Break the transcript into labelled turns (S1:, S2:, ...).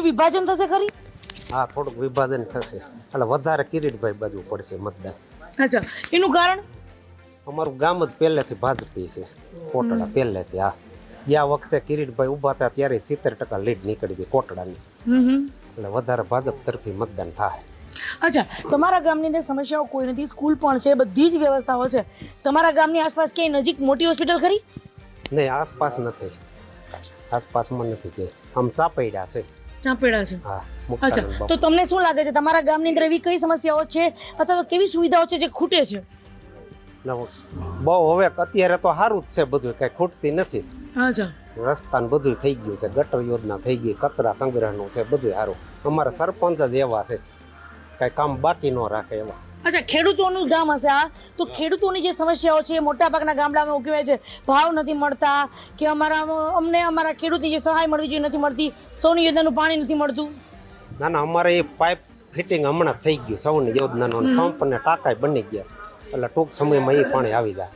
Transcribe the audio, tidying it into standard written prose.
S1: વિભાજન થશે ખરી?
S2: હા, થોડુંક વિભાજન થશે એટલે વધારે કિરીટભાઈ બાજુ પડશે મતદાન.
S1: અચ્છા, એનું કારણ?
S2: અમારું ગામ જ પહેલેથી ભાજપી છે, કોટડા પહેલેથી. હા, ગયા વખતે કિરીટભાઈ ઊભા હતા ત્યારે 70% લીડ નીકળી ગઈ કોટડાની, એટલે વધારે ભાજપ તરફી મતદાન થાય.
S1: અચ્છા, તમારા ગામની અંદર સમસ્યાઓ કોઈ નથી, સ્કૂલ પણ છે, બધી જ વ્યવસ્થાઓ છે. તમારા ગામની આસપાસ ક્યાંય નજીક મોટી હોસ્પિટલ ખરી?
S2: નહીં, આસપાસ નથી, આસપાસમાં નથી કે આમ ચાપૈડા છે.
S1: ચાંપેડા છે.
S2: હા.
S1: અચ્છા, તો તમને શું લાગે છે તમારા ગામની અંદર એવી કઈ સમસ્યાઓ છે અથવા તો કેવી સુવિધાઓ છે જે ખૂટે છે?
S2: બહુ હવે અત્યારે તો સારું જ છે, બધું કઈ ખૂટતી નથી.
S1: અચ્છા,
S2: રસ્તા ને બધું થઈ ગયું છે, ગટર યોજના થઈ ગઈ, કચરા સંગ્રહનું છે, બધું સારું. અમારા સરપંચ જ એવા છે, કઈ કામ બાકી ન રાખે એવા.
S1: અચ્છા, ખેડૂતોનું ગામ હશે આ, તો ખેડૂતોની જે સમસ્યાઓ છે એ મોટા ભાગના ગામડામાં એવું કહેવાય છે ભાવ નથી મળતા કે અમને અમારા ખેડૂતની જે સહાય મળવી જોઈએ નથી મળતી, સૌની યોજનાનું પાણી નથી મળતું.
S2: ના ના, અમારે એ પાઇપ ફિટિંગ હમણાં થઈ ગયું સૌની યોજનાનો, સંપ અને ટાંકા બની ગયા છે, એટલે ટૂંક સમયમાં એ પાણી આવી જાય.